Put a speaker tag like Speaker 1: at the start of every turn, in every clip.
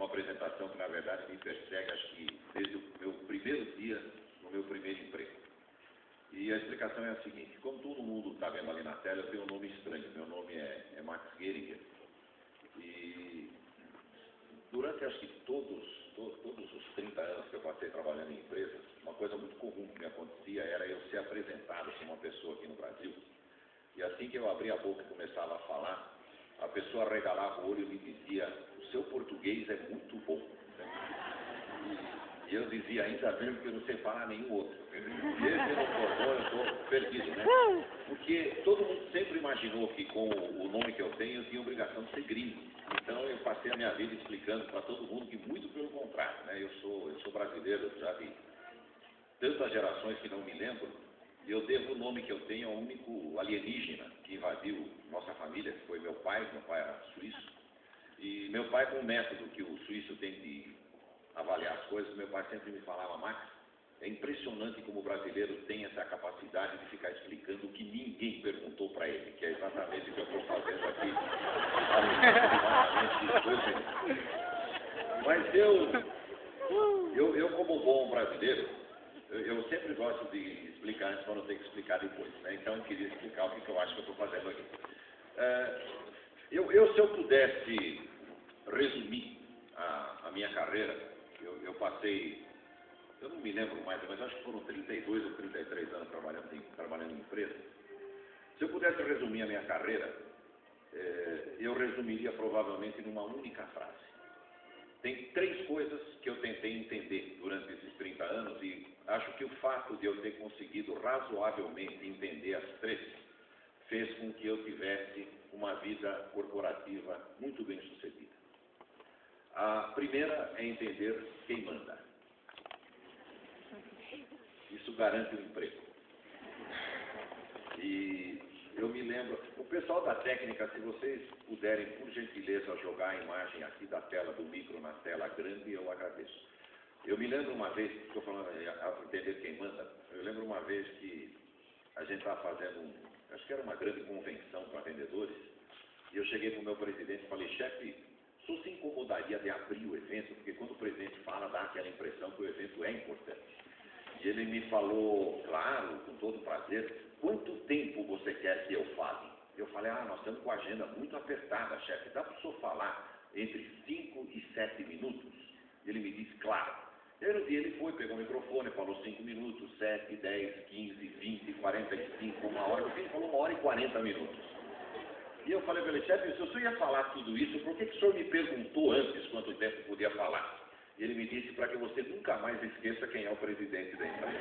Speaker 1: uma apresentação que, na verdade, me persegue, acho que desde o meu primeiro dia, no meu primeiro emprego. E a explicação é a seguinte: como todo mundo está vendo ali na tela, eu tenho um nome estranho. Meu nome é Max Gehringer. E durante, acho que todos os 30 anos que eu passei trabalhando em empresas, uma coisa muito comum que me acontecia era eu ser apresentado como uma pessoa aqui no Brasil. E assim que eu abria a boca e começava a falar, a pessoa regalava o olho e me dizia: o seu português é muito bom. E eu dizia: ainda bem que eu não sei falar nenhum outro. Se esse não for bom, eu estou perdido, né? Porque todo mundo sempre imaginou que com o nome que eu tenho, eu tinha obrigação de ser gringo. Então eu passei a minha vida explicando para todo mundo que muito pelo contrário, né? Eu sou brasileiro, já de tantas gerações que não me lembro, e eu devo o nome que eu tenho ao único alienígena que invadiu nossa família, que foi meu pai era suíço. E meu pai, com o método que o suíço tem de avaliar as coisas, meu pai sempre me falava: Max, é impressionante como o brasileiro tem essa capacidade de ficar explicando o que ninguém perguntou para ele, que é exatamente o que eu estou fazendo aqui. Mas eu como bom brasileiro, eu sempre gosto de explicar antes para não ter que explicar depois, né? Então eu queria explicar o que eu acho que eu estou fazendo aqui. Se eu pudesse resumir a minha carreira, eu passei, eu não me lembro mais, mas acho que foram 32 ou 33 anos trabalhando em empresa. Se eu pudesse resumir a minha carreira, eu resumiria provavelmente numa única frase. Tem 3 coisas que eu tentei entender durante esses 30 anos e acho que o fato de eu ter conseguido razoavelmente entender as 3 fez com que eu tivesse uma vida corporativa muito bem sucedida. A primeira é entender quem manda. Isso garante um emprego. E eu me lembro, o pessoal da técnica, se vocês puderem, por gentileza, jogar a imagem aqui da tela do micro na tela grande, eu agradeço. Eu me lembro uma vez, estou falando a entender quem manda, eu lembro uma vez que a gente estava fazendo, acho que era uma grande convenção para vendedores, e eu cheguei para o meu presidente e falei: chefe, o senhor se incomodaria de abrir o evento, porque quando o presidente fala, dá aquela impressão que o evento é importante. E ele me falou: claro, com todo prazer, quanto tempo você quer que eu fale? Eu falei: nós estamos com a agenda muito apertada, chefe, dá para o senhor falar entre 5 e 7 minutos? Ele me disse: claro. E aí no dia ele foi, pegou o microfone, falou 5 minutos, 7, 10, 15, 20, 45, 1 hora, no fim ele falou 1 hora e 40 minutos. E eu falei para ele: chefe, se o senhor ia falar tudo isso, por que o senhor me perguntou antes quanto tempo podia falar? E ele me disse: para que você nunca mais esqueça quem é o presidente da empresa.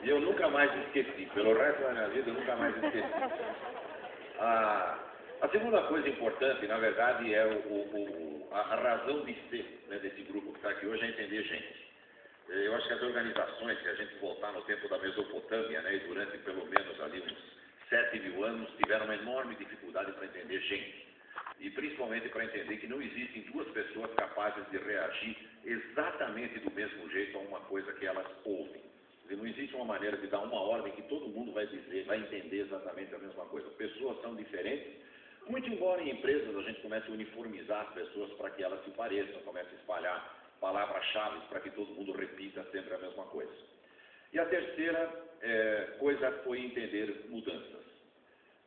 Speaker 1: E eu nunca mais esqueci, pelo resto da minha vida eu nunca mais esqueci. A segunda coisa importante, na verdade, é a razão de ser, né, desse grupo que está aqui hoje, é entender gente. Eu acho que as organizações, se a gente voltar no tempo da Mesopotâmia, né, e durante pelo menos ali uns 7.000 anos, tiveram uma enorme dificuldade para entender gente. E principalmente para entender que não existem 2 pessoas capazes de reagir exatamente do mesmo jeito a uma coisa que elas ouvem. Não existe uma maneira de dar uma ordem que todo mundo vai entender exatamente a mesma coisa. Pessoas são diferentes, muito embora em empresas a gente comece a uniformizar as pessoas para que elas se pareçam, comece a espalhar palavras-chave para que todo mundo repita sempre a mesma coisa. E a terceira coisa foi entender mudanças.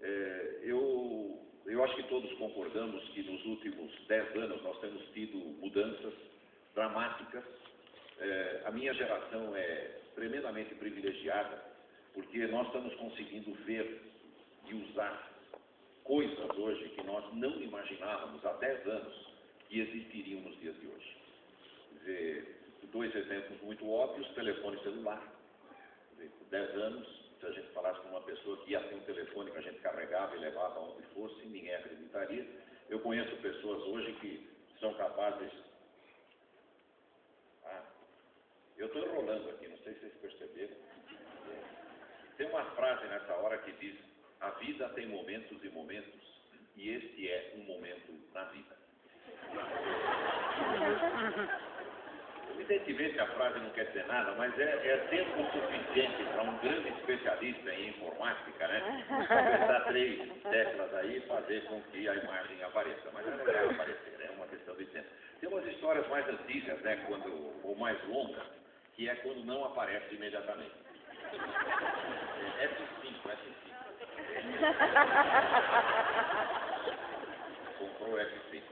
Speaker 1: Eu acho que todos concordamos que nos últimos 10 anos nós temos tido mudanças dramáticas. A minha geração é tremendamente privilegiada, porque nós estamos conseguindo ver e usar coisas hoje que nós não imaginávamos há 10 anos que existiriam nos dias de hoje. Quer dizer, 2 exemplos muito óbvios: telefone celular. Quer dizer, por 10 anos, se a gente falasse com uma pessoa que ia ter um telefone que a gente carregava e levava onde fosse, ninguém acreditaria. Eu conheço pessoas hoje que são capazes... eu estou enrolando aqui, não sei se vocês perceberam. Tem uma frase nessa hora que diz: a vida tem momentos e momentos, e este é um momento na vida. Evidentemente a frase não quer dizer nada, mas é tempo suficiente para um grande especialista em informática, né, apertar 3 teclas aí e fazer com que a imagem apareça. Mas é histórias mais antigas, né, ou mais longas, que é quando não aparece imediatamente. F5, F5. Comprou F5.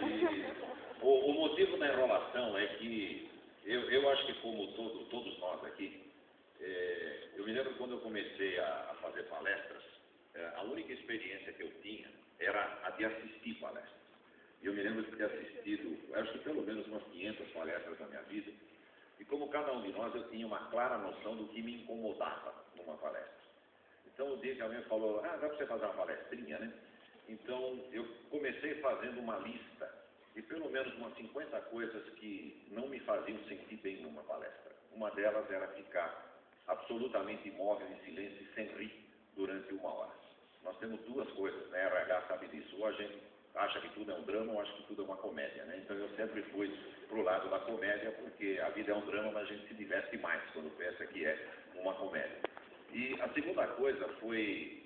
Speaker 1: E o motivo da enrolação é que eu acho que como todos nós aqui, eu me lembro quando eu comecei a fazer palestras, a única experiência que eu tinha era a de assistir palestras. E eu me lembro de ter assistido, acho que pelo menos umas 500 palestras na minha vida, e como cada um de nós, eu tinha uma clara noção do que me incomodava numa palestra. Então, o dia que alguém falou, dá para você fazer uma palestrinha, né? Então, eu comecei fazendo uma lista de pelo menos umas 50 coisas que não me faziam sentir bem numa palestra. Uma delas era ficar absolutamente imóvel, em silêncio e sem rir durante 1 hora. Nós temos duas coisas, né? RH sabe disso. Ou a gente acha que tudo é um drama ou acha que tudo é uma comédia, né? Então, eu sempre fui pro lado da comédia, porque a vida é um drama, mas a gente se diverte mais quando pensa que é uma comédia. E a segunda coisa foi